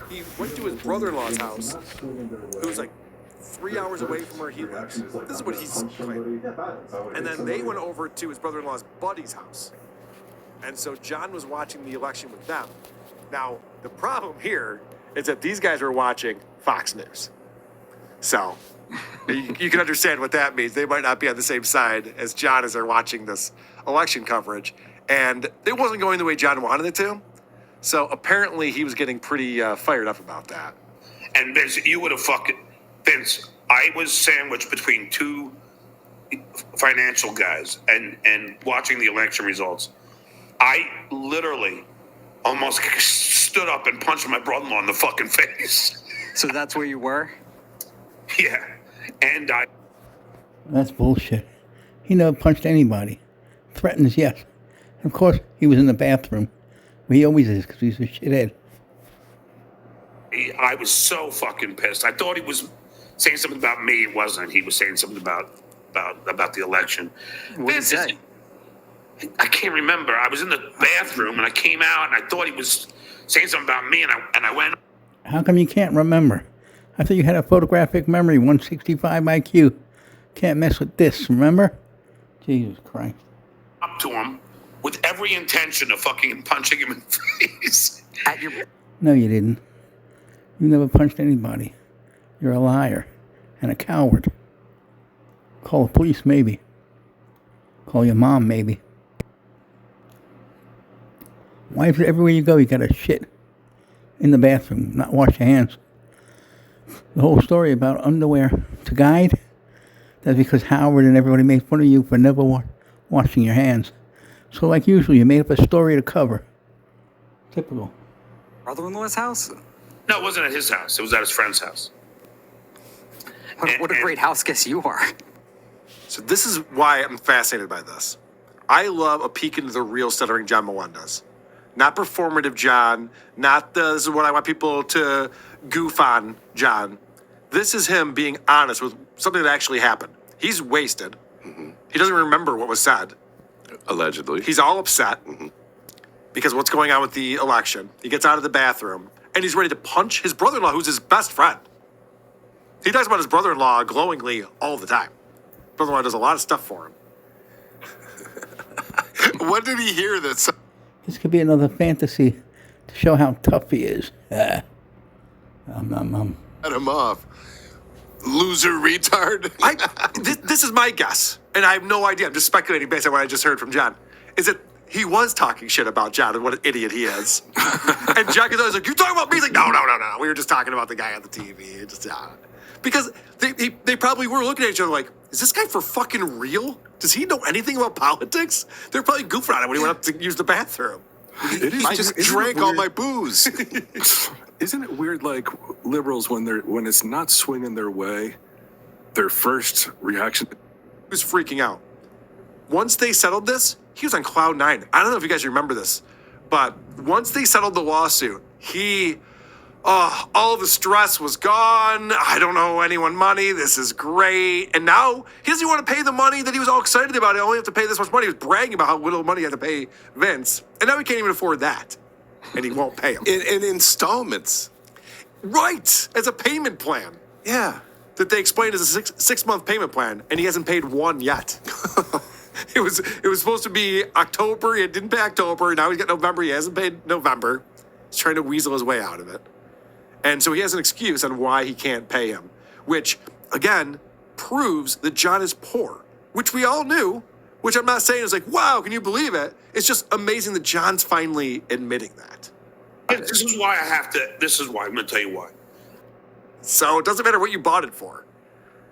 he went to his brother-in-law's house, who's like 3 hours away from where he lives. This is what he's claiming. And then they went over to his brother-in-law's buddy's house. And so John was watching the election with them. Now, the problem here is that these guys were watching Fox News. So you can understand what that means. They might not be on the same side as John as they're watching this election coverage. And it wasn't going the way John wanted it to. So apparently he was getting pretty fired up about that. And Vince, you would have Vince, I was sandwiched between two financial guys and watching the election results. I literally almost stood up and punched my brother-in-law in the fucking face. So that's where you were? Yeah. And That's bullshit. He never punched anybody. Threatens, yes. Of course, he was in the bathroom. He always is, because he's a shithead. I was so fucking pissed. I thought he was saying something about me. It wasn't. He was saying something about the election. What did he say? I can't remember. I was in the bathroom and I came out and I thought he was saying something about me and I went. How come you can't remember? I thought you had a photographic memory, 165 IQ. Can't mess with this, remember? Jesus Christ. Up to him with every intention of fucking punching him in the face. No, you didn't. You never punched anybody. You're a liar and a coward. Call the police, maybe. Call your mom, maybe. Why is it everywhere you go you gotta shit in the bathroom, not wash your hands? The whole story about underwear to guide, that's because Howard and everybody made fun of you for never washing your hands. So like usual, you made up a story to cover. Typical. Brother-in-law's house? No, it wasn't at his house. It was at his friend's house. What a great house guest you are. So this is why I'm fascinated by this. I love a peek into the real stuttering John Melendez. Not performative John, not this is what I want people to goof on John. This is him being honest with something that actually happened. He's wasted. Mm-hmm. He doesn't remember what was said. Allegedly. He's all upset because what's going on with the election. He gets out of the bathroom and he's ready to punch his brother-in-law, who's his best friend. He talks about his brother-in-law glowingly all the time. Brother-in-law does a lot of stuff for him. What did he hear that? This could be another fantasy to show how tough he is. Cut him off. Loser retard. This is my guess, and I have no idea. I'm just speculating based on what I just heard from John. Is that he was talking shit about John and what an idiot he is. And Jack is always like, "You talking about me?" He's like, no. We were just talking about the guy on the TV. Because they probably were looking at each other like, is this guy for fucking real? Does he know anything about politics? They're probably goofing on him when he went up to use the bathroom. I just drank all my booze. Isn't it weird, like liberals, when it's not swinging their way, their first reaction? He was freaking out. Once they settled this, he was on cloud nine. I don't know if you guys remember this, but once they settled the lawsuit, all the stress was gone. I don't owe anyone money. This is great. And now he doesn't want to pay the money that he was all excited about. I only have to pay this much money. He was bragging about how little money he had to pay Vince. And now he can't even afford that. And he won't pay him. In installments. Right. As a payment plan. Yeah. That they explained as a six-month payment plan. And he hasn't paid one yet. It was supposed to be October. He didn't pay October. Now he's got November. He hasn't paid November. He's trying to weasel his way out of it. And so he has an excuse on why he can't pay him, which, again, proves that John is poor, which we all knew, which I'm not saying is like, wow, can you believe it? It's just amazing that John's finally admitting that. This is why I'm going to tell you why. So it doesn't matter what you bought it for.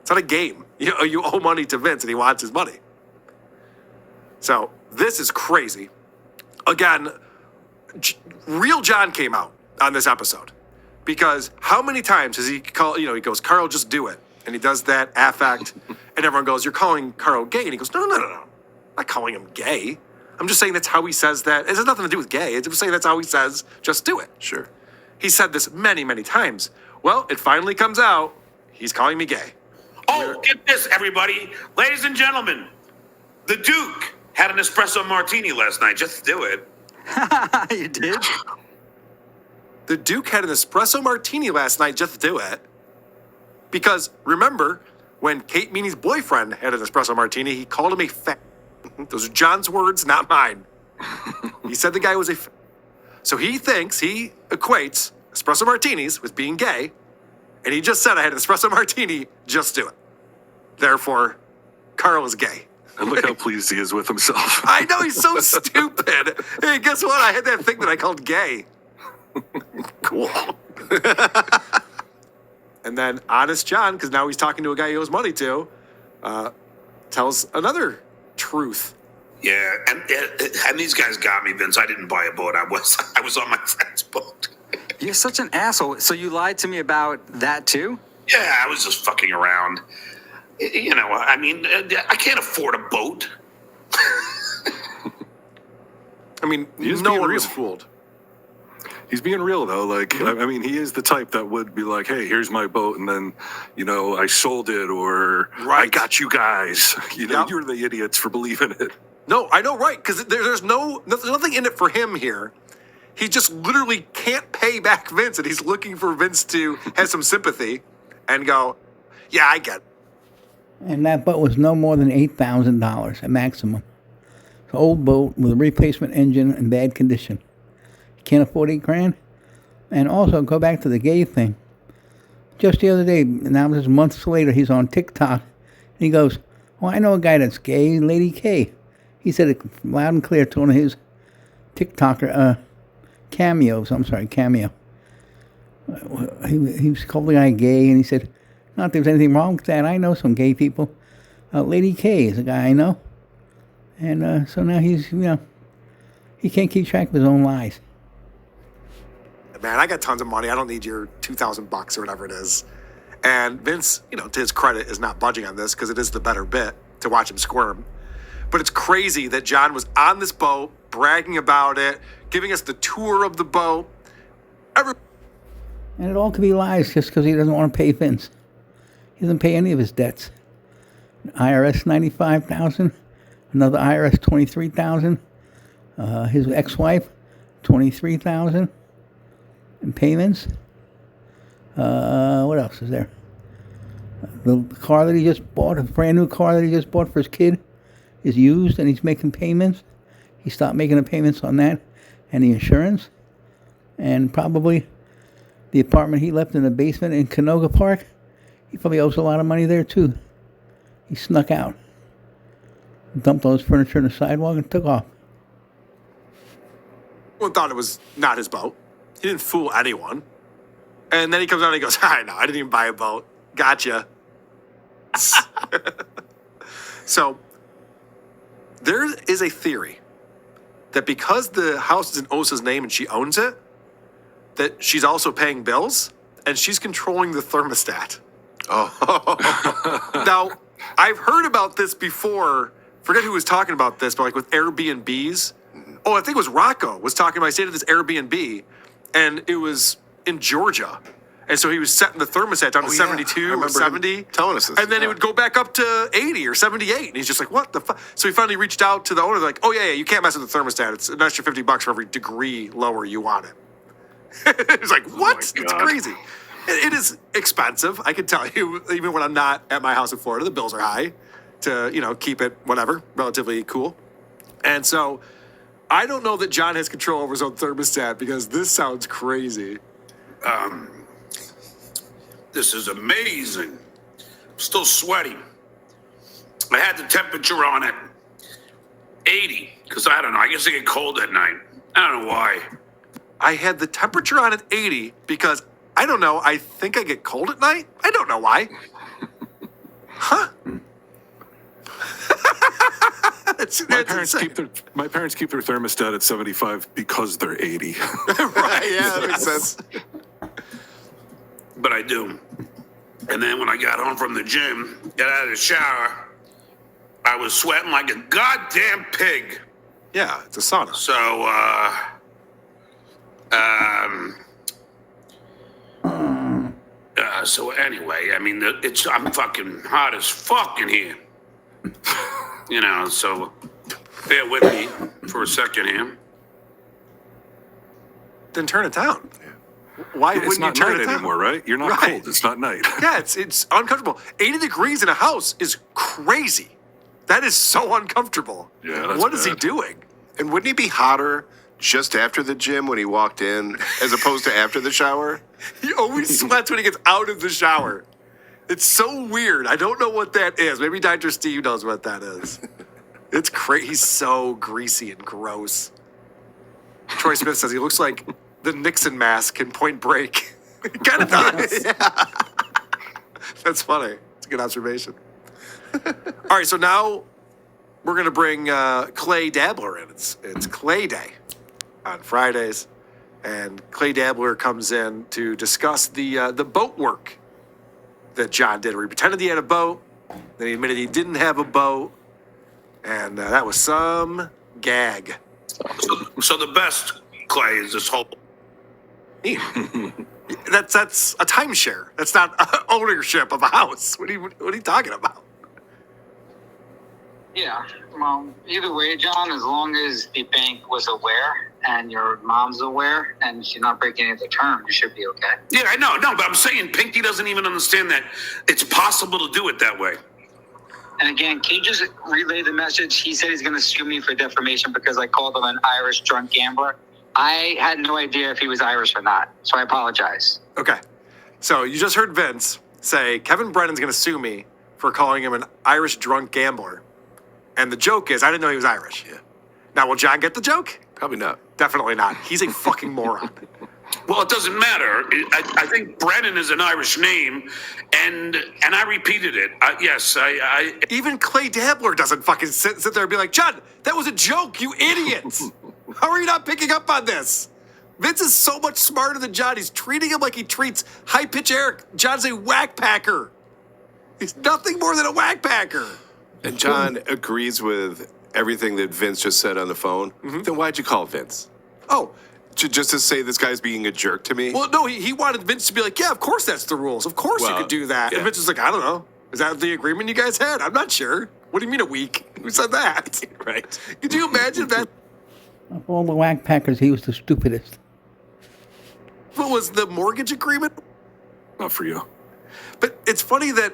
It's not a game. You owe money to Vince and he wants his money. So this is crazy. Again, real John came out on this episode. Because how many times does he call, he goes, Carl, just do it. And he does that affect. And everyone goes, you're calling Carl gay. And he goes, no. I'm not calling him gay. I'm just saying that's how he says that. It has nothing to do with gay. It's just saying that's how he says, just do it. Sure. He said this many, many times. Well, it finally comes out. He's calling me gay. Oh, get this, everybody. Ladies and gentlemen, the Duke had an espresso martini last night. Just do it. You did? the Duke had an espresso martini last night just to do it. Because remember, when Kate Meany's boyfriend had an espresso martini, he called him a fat. Those are John's words, not mine. He said the guy was a. So he equates espresso martinis with being gay, and he just said I had an espresso martini, just do it. Therefore, Carl is gay. And look how pleased he is with himself. I know, he's so stupid. Hey, guess what? I had that thing that I called gay. Cool. And then Honest John, because now he's talking to a guy he owes money to, tells another truth. Yeah, and these guys got me, Vince. I didn't buy a boat. I was on my friend's boat. You're such an asshole. So you lied to me about that too? Yeah, I was just fucking around. You know, I mean, I can't afford a boat. I mean, He's no being one real. was fooled. He's being real though. Like, I mean, he is the type that would be like, "Hey, here's my boat," and then, you know, I sold it, or I Right. got you guys. You know, Yep. you're the idiots for believing it. No, I know, right? Because there's nothing in it for him here. He just literally can't pay back Vince, and he's looking for Vince to have some sympathy and go, "Yeah, I get it." And that boat was no more than $8,000 at maximum. It's an old boat with a replacement engine in bad condition. Can't afford $8,000. And also, go back to the gay thing. Just the other day, now this is months later, he's on TikTok. And he goes, "Well, I know a guy that's gay, Lady K." He said it loud and clear to one of his TikToker cameo. He was called the guy gay, and he said, "Not that there's anything wrong with that. I know some gay people. Lady K is a guy I know." And so now he's, he can't keep track of his own lies. Man, I got tons of money. I don't need your $2,000 or whatever it is. And Vince, to his credit, is not budging on this because it is the better bit to watch him squirm. But it's crazy that John was on this boat, bragging about it, giving us the tour of the boat. And it all could be lies just because he doesn't want to pay Vince. He doesn't pay any of his debts. IRS $95,000, another IRS $23,000, his ex-wife $23,000 in payments. What else is there? The car that he just bought, a brand new car that he just bought for his kid, is used, and he's making payments. He stopped making the payments on that and the insurance, and probably the apartment he left in the basement in Canoga Park. He probably owes a lot of money there too. He snuck out, dumped all his furniture on the sidewalk, and took off. Everyone thought it was not his boat. He didn't fool anyone. And then he comes out and he goes, "I know, I didn't even buy a boat. Gotcha." So there is a theory that because the house is in Osa's name and she owns it, that she's also paying bills and she's controlling the thermostat. Oh. Now, I've heard about this before. Forget who was talking about this, but like with Airbnbs. Oh, I think it was Rocco was talking about, I stayed at this Airbnb and it was in Georgia. And so he was setting the thermostat down to yeah. 72 I or remember 70. him telling us this. And then it would go back up to 80 or 78. And he's just like, what the fuck? So he finally reached out to the owner, like, "Oh, yeah, you can't mess with the thermostat. It's an extra $50 for every degree lower you want it." He's like, what? It's God. crazy. It is expensive. I can tell you, even when I'm not at my house in Florida, the bills are high to, keep it, whatever, relatively cool. And so I don't know that John has control over his own thermostat because this sounds crazy. This is amazing. I'm still sweating. I had the temperature on at 80 because I don't know. I guess I get cold at night. I don't know why. I had the temperature on at 80 because, I don't know, I think I get cold at night. I don't know why. Huh? My parents keep their thermostat at 75 because they're 80. Right, yeah, that makes sense. But I do. And then when I got home from the gym, got out of the shower, I was sweating like a goddamn pig. Yeah, it's a sauna. So anyway, I mean, I'm fucking hot as fuck in here. So bear with me for a second here. Then turn it down. Why It's wouldn't you not turn night it down? anymore, right? You're not Right. cold. It's not night. Yeah, it's uncomfortable. 80 degrees in a house is crazy. That is so uncomfortable. Yeah, that's What is he bad. doing? And wouldn't he be hotter just after the gym when he walked in as opposed to after the shower? He always sweats when he gets out of the shower. It's so weird. I don't know what that is. Maybe Dr. Steve knows what that is. It's crazy. He's so greasy and gross. Troy Smith says he looks like the Nixon mask in Point Break. He kind of does. Yeah. That's funny. It's a good observation. All right, so now we're going to bring Clay Dabbler in. It's Clay Day on Fridays. And Clay Dabbler comes in to discuss the boat work that John did, where he pretended he had a boat, then he admitted he didn't have a boat, and that was some gag. So the best, Clay, is this whole. That's a timeshare. That's not ownership of a house. What are you talking about? Yeah. Well, either way, John, as long as the bank was aware and your mom's aware and she's not breaking any of the terms, you should be okay. Yeah, I know. No, but I'm saying Pinky doesn't even understand that it's possible to do it that way. And again, can you just relay the message? He said he's going to sue me for defamation because I called him an Irish drunk gambler. I had no idea if he was Irish or not, so I apologize. Okay. So you just heard Vince say Kevin Brennan's going to sue me for calling him an Irish drunk gambler. And the joke is, I didn't know he was Irish. Yeah. Now, will John get the joke? Probably not. Definitely not. He's a fucking moron. Well, it doesn't matter. I think Brennan is an Irish name, and I repeated it. Yes, I Even Clay Dabbler doesn't fucking sit there and be like, John, that was a joke, you idiots. How are you not picking up on this? Vince is so much smarter than John. He's treating him like he treats High Pitch Eric. John's a whack packer. He's nothing more than a whack packer. And John agrees with everything that Vince just said on the phone. Then why'd you call Vince? Oh, Just to say this guy's being a jerk to me? well, no, he wanted Vince to be like, yeah, of course that's the rules. Of course you Well, could do that. yeah. And Vince was like, I don't know. Is that the agreement you guys had? I'm not sure. What do you mean a week? Who said that? Right. Could you imagine that? Of all the whack packers, he was the stupidest. What was the mortgage agreement? Not for you. But it's funny that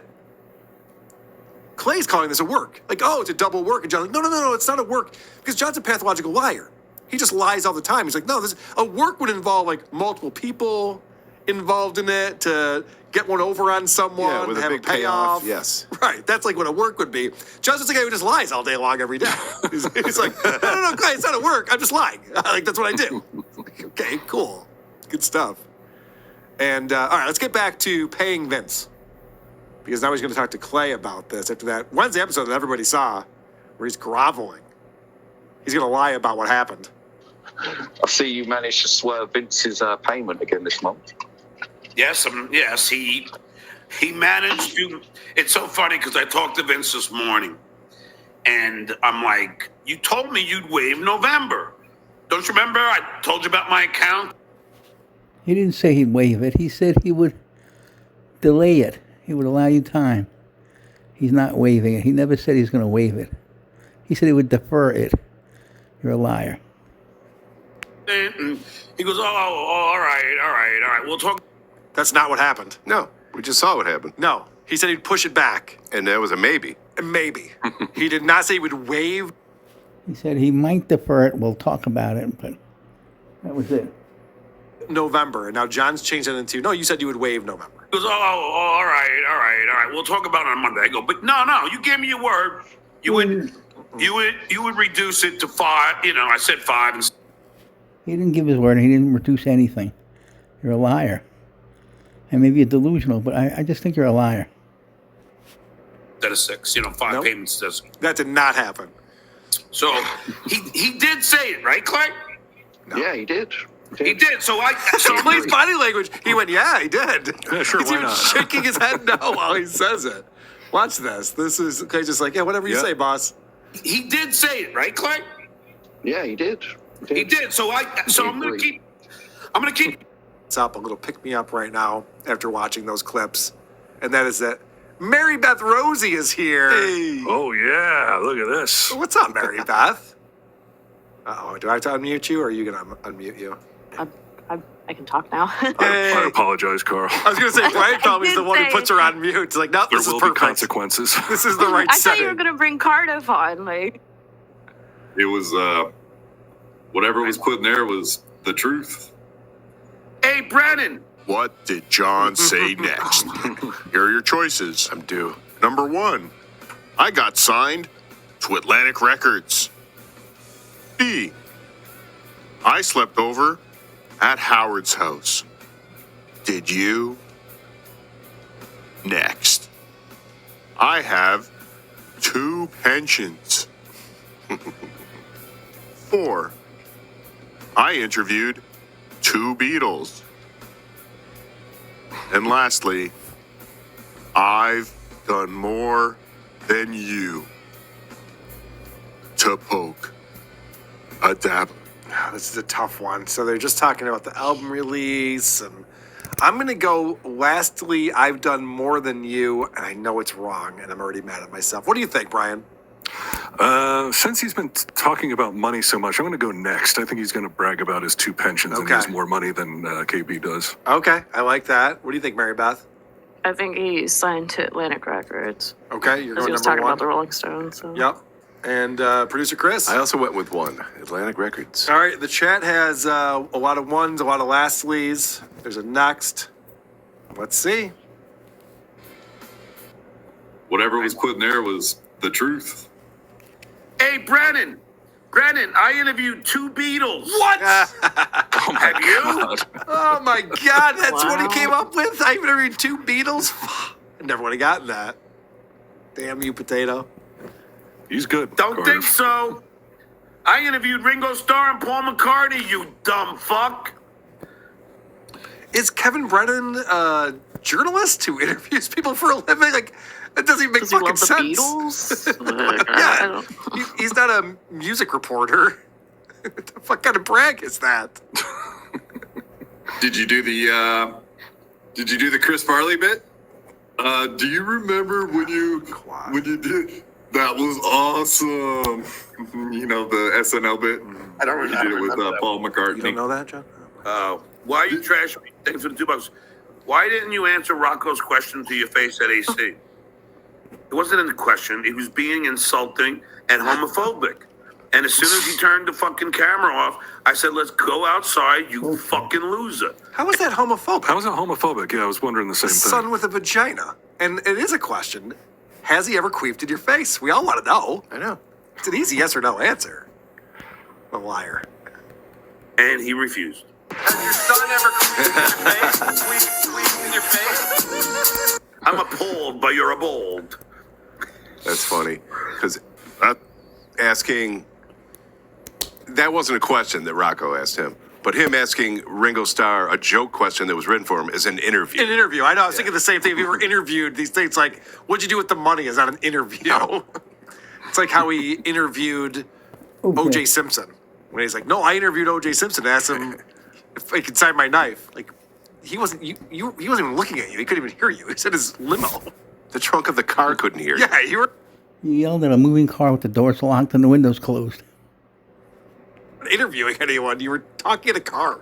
Clay's calling this a work. Like, oh, it's a double work. And John's like, no, it's not a work. Because John's a pathological liar. He just lies all the time. He's like, no, a work would involve like multiple people involved in it to get one over on someone, Yeah, with a have big a payoff. yes. Right. That's like what a work would be. John's just a guy who just lies all day long every day. He's like, no, Clay, it's not a work. I'm just lying. Like, that's what I do. Like, okay, cool. Good stuff. And all right, let's get back to paying Vince. Because now he's going to talk to Clay about this after that Wednesday episode that everybody saw where he's groveling. He's going to lie about what happened. I see you managed to swerve Vince's payment again this month. yes, he managed to. It's so funny because I talked to Vince this morning, and I'm like, you told me you'd waive November. Don't you remember? I told you about my account. He didn't say he'd waive it. He said he would delay it. He would allow you time. He's not waiving it. He never said he's going to waive it. He said he would defer it. You're a liar. And he goes, all right. We'll talk. That's not what happened. No, we just saw what happened. No. He said he'd push it back. And that was a maybe. And maybe. He did not say he would waive He said he might defer it. We'll talk about it, but that was it. November. And now John's changed it into, no, you said you would waive November. He goes, all right. We'll talk about it on Monday. I go, but no, you gave me your word. You would reduce it to 5. I said 5 and. He didn't give his word. He didn't reduce anything. You're a liar. And maybe you're delusional, but I just think you're a liar. Instead of 6, 5 Nope. payments does. That did not happen. So he did say it, right, Clay? Yeah, he did. He did. So Clay's body language, he went, yeah, he did. Yeah, sure, He's why even not? shaking his head no while he says it. Watch this. This is Clay's just like, yeah, whatever you Yeah. say, boss. he did say it, right, Clay? Yeah, he did. He did. So I'm gonna keep. It's up a little pick me up right now after watching those clips, and that is that Mary Beth Rosie is here. Hey. Oh, yeah. Look at this. What's up, Mary Beth? Oh, do I have to unmute you, or are you gonna unmute you? I I can talk now. I apologize, Carl. I was going to say, Brian probably is the one who puts her on mute. It's like, no, There this is will be perfect. consequences. This is the right I thought setting. you were gonna bring Cardiff on. Like, It was whatever was put in there was the truth. Hey, Brennan. What did John say next? Here are your choices. I'm due. Number 1, I got signed to Atlantic Records. B, I slept over at Howard's house. Did you? Next, I have 2 pensions. 4, I interviewed 2 Beatles. And lastly, I've done more than you to poke a dabbler. This is a tough one. So they're just talking about the album release, and I'm going to go, lastly, I've done more than you, and I know it's wrong, and I'm already mad at myself. What do you think, Brian? Since he's been talking about money so much, I'm going to go next. I think he's going to brag about his 2 pensions and he has more money than KB does. Okay, I like that. What do you think, Mary Beth? I think he signed to Atlantic Records. Okay, you're Because going he was number talking 1. about the Rolling Stones. So. Yep. And producer Chris? I also went with 1, Atlantic Records. All right, the chat has a lot of ones, a lot of lastlies. There's a next. Let's see. Whatever was put in there was the truth. Hey, Brennan. Brennan, I interviewed 2 Beatles. What? Have you? Oh my God, that's what he came up with? I even read 2 Beatles? I never would have gotten that. Damn you, potato. He's good. Don't Cardiff. think so. I interviewed Ringo Starr and Paul McCartney, you dumb fuck. Is Kevin Brennan a journalist who interviews people for a living? Like, that doesn't even make Does he fucking love the sense. Beatles? Yeah, he's not a music reporter. What the fuck kind of brag is that? Did you do the Chris Farley bit? Do you remember when you did? That was awesome. You know, the SNL bit? I don't You did it with Paul McCartney. You don't know that, John? Why are you trashing me? Thanks for the $2. Why didn't you answer Rocco's question to your face at AC? It wasn't a question. He was being insulting and homophobic. And as soon as he turned the fucking camera off, I said, let's go outside, you fucking loser. How is that homophobic? How is it homophobic? Yeah, I was wondering the same thing. Son with a vagina. And it is a question. Has he ever queefed in your face? We all want to know. I know. It's an easy yes or no answer. A liar. And he refused. Has your son ever queefed in your face? I'm appalled by your bold. That's funny. Because asking, that wasn't a question that Rocco asked him. But him asking Ringo Starr a joke question that was written for him is an interview. An interview. I know. I was thinking the same thing. If you were interviewed, these things like, what'd you do with the money is not an interview. No. It's like how he interviewed O.J. Simpson. When he's like, no, I interviewed O.J. Simpson and asked him if he could sign my knife. Like, he wasn't he wasn't even looking at you. He couldn't even hear you. He was in his limo. The trunk of the car couldn't hear you. Yeah, you were You yelled at a moving car with the doors locked and the windows closed. interviewing anyone. You were talking in a car.